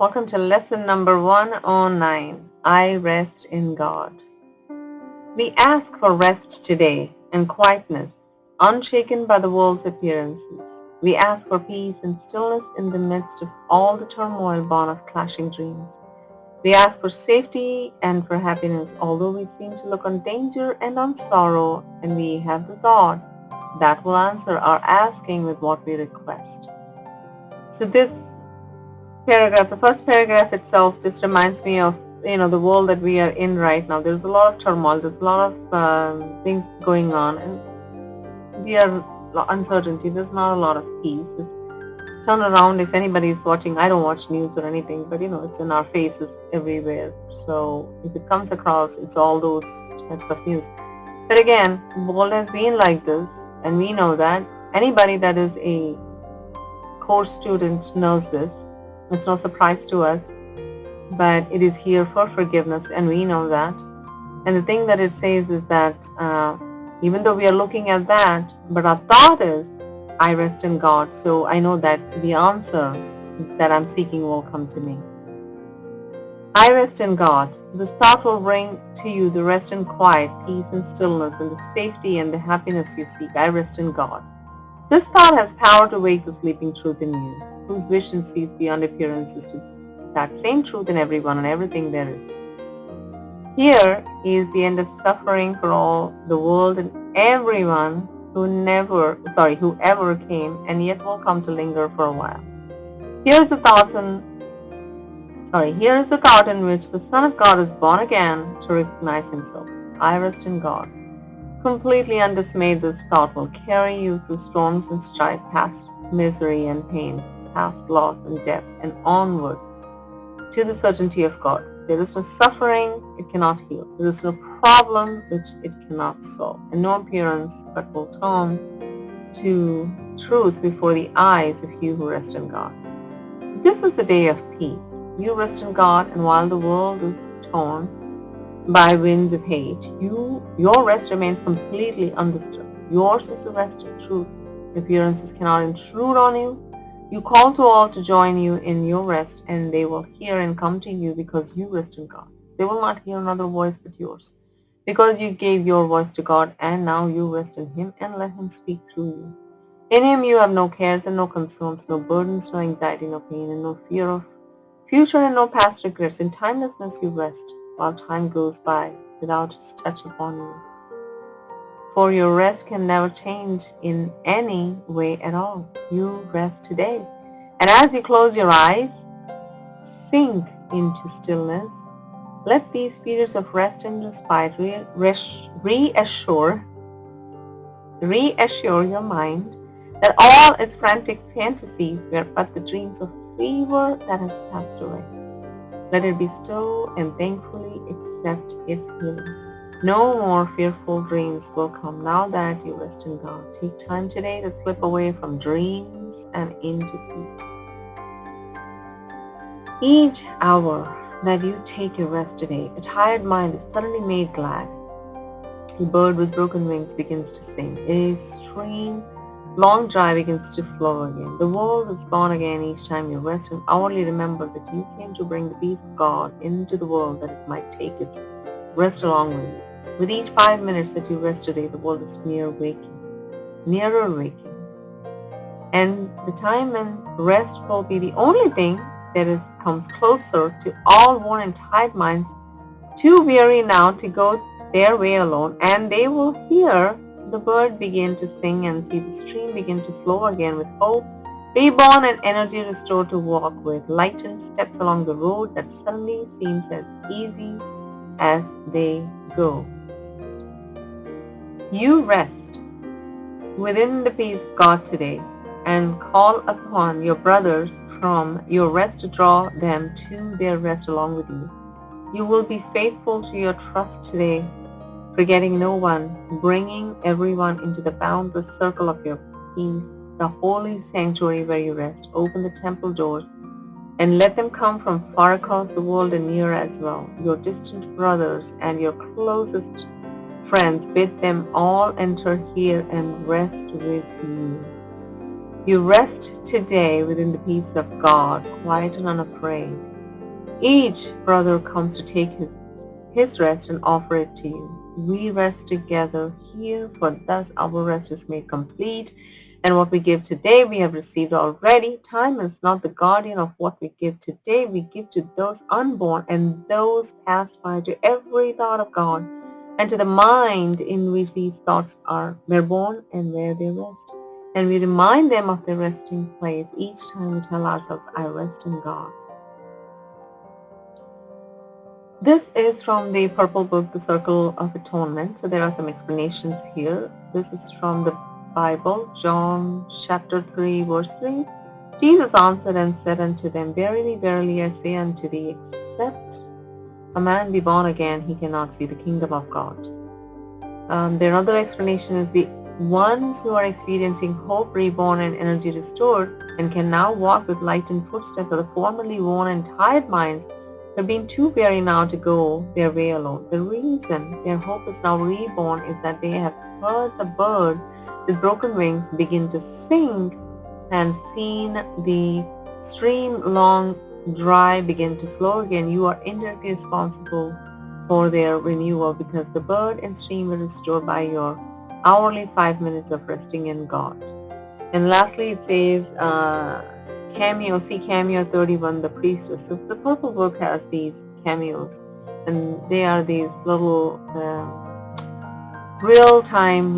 Welcome to lesson number 109. I rest in God. We ask for rest today and quietness, unshaken by the world's appearances. We ask for peace and stillness in the midst of all the turmoil born of clashing dreams. We ask for safety and for happiness, although we seem to look on danger and on sorrow, and we have the God that will answer our asking with what we request. So this paragraph, the first paragraph itself just reminds me of the world that we are in right now. There's a lot of turmoil. There's a lot of things going on, and we are uncertainty. There's not a lot of peace. It's turn around if anybody is watching. I don't watch news or anything, but it's in our faces everywhere. So if it comes across, it's all those types of news. But again, the world has been like this, and we know that. Anybody that is a course student knows this. It's no surprise to us, but it is here for forgiveness, and we know that. And the thing that it says is that even though we are looking at that, but our thought is, I rest in God, so I know that the answer that I'm seeking will come to me. I rest in God. This thought will bring to you the rest and quiet, peace and stillness, and the safety and the happiness you seek. I rest in God. This thought has power to wake the sleeping truth in you, whose vision sees beyond appearances to that same truth in everyone and everything there is. Here is the end of suffering for all the world and everyone whoever came and yet will come to linger for a while. Here is a thought in which the Son of God is born again to recognize himself. I rest in God. Completely undismayed, this thought will carry you through storms and strife, past misery and pain, past loss and death, and onward to the certainty of God. There is no suffering it cannot heal. There is no problem which it cannot solve, and no appearance but will turn to truth before the eyes of you who rest in God. This is the day of peace. You rest in God, and while the world is torn by winds of hate, your rest remains completely undisturbed. Yours is the rest of truth. Appearances cannot intrude on you. You call to all to join you in your rest, and they will hear and come to you because you rest in God. They will not hear another voice but yours, because you gave your voice to God, and now you rest in Him and let Him speak through you. In Him you have no cares and no concerns, no burdens, no anxiety, no pain, and no fear of future and no past regrets. In timelessness you rest, while time goes by without His touch upon you. For your rest can never change in any way at all. You rest today. And as you close your eyes, sink into stillness. Let these periods of rest and respite reassure your mind that all its frantic fantasies were but the dreams of fever that has passed away. Let it be still and thankfully accept its healing. No more fearful dreams will come now that you rest in God. Take time today to slip away from dreams and into peace. Each hour that you take your rest today, a tired mind is suddenly made glad. A bird with broken wings begins to sing. A stream long dry begins to flow again. The world is born again each time you rest, and hourly remember that you came to bring the peace of God into the world that it might take its rest along with you. With each 5 minutes that you rest today, the world is nearer waking. And the time when rest will be the only thing that comes closer to all worn and tired minds, too weary now to go their way alone, and they will hear the bird begin to sing and see the stream begin to flow again with hope, reborn and energy restored to walk with lightened steps along the road that suddenly seems as easy as they go. You rest within the peace of God today and call upon your brothers from your rest to draw them to their rest along with you. You will be faithful to your trust today, forgetting no one, bringing everyone into the boundless circle of your peace, the holy sanctuary where you rest. Open the temple doors and let them come from far across the world and near as well. Your distant brothers and your closest friends, bid them all enter here and rest with you. You rest today within the peace of God, quiet and unafraid. Each brother comes to take his rest and offer it to you. We rest together here, for thus our rest is made complete. And what we give today we have received already. Time is not the guardian of what we give today. We give to those unborn and those passed by, to every thought of God, and to the mind in which these thoughts were born and where they rest. And we remind them of their resting place each time we tell ourselves, I rest in God. This is from the purple book, The Circle of Atonement. So there are some explanations here. This is from the Bible, John chapter 3, verse 3. Jesus answered and said unto them, Verily, verily, I say unto thee, except a man be born again, he cannot see the kingdom of God. Their other explanation is the ones who are experiencing hope reborn and energy restored and can now walk with lightened footsteps, are the formerly worn and tired minds have been too weary now to go their way alone. The reason their hope is now reborn is that they have heard the bird with broken wings begin to sing and seen the stream long dry begin to flow again. You are indirectly responsible for their renewal, because the bird and stream were restored by your hourly 5 minutes of resting in God. And lastly, it says, cameo, see cameo 31, the priestess. So the purple book has these cameos, and they are these little real-time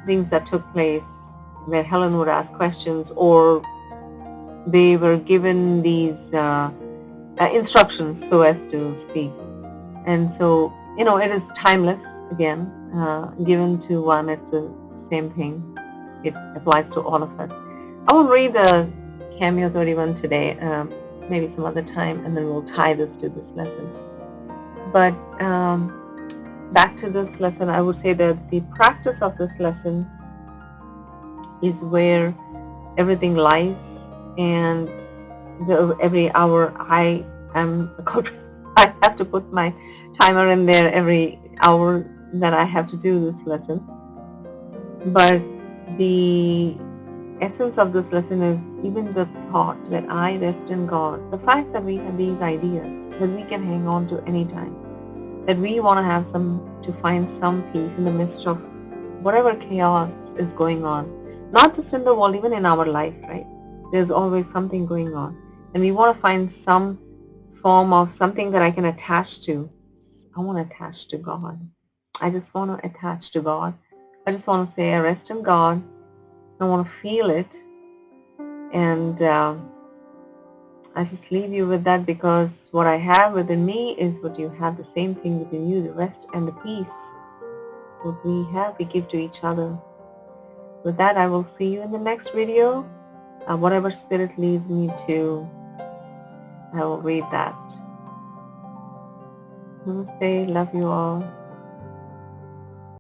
things that took place where Helen would ask questions, or they were given these instructions, so as to speak. And so, it is timeless, again, given to one, it's the same thing. It applies to all of us. I will read the Cameo 31 today, maybe some other time, and then we'll tie this to this lesson. But back to this lesson, I would say that the practice of this lesson is where everything lies, and every hour I have to put my timer in there every hour that I have to do this lesson. But the essence of this lesson is even the thought that I rest in God, the fact that we have these ideas that we can hang on to any time, that we want to find some peace in the midst of whatever chaos is going on, not just in the world, even in our life, right? There's always something going on, and we want to find some form of something that I can attach to. I want to attach to God. I just want to attach to God. I just want to say I rest in God. I want to feel it, and I just leave you with that, because what I have within me is what you have, the same thing within you, the rest and the peace. What we have, we give to each other. With that, I will see you in the next video. Whatever spirit leads me to, I will read that. Namaste. Love you all.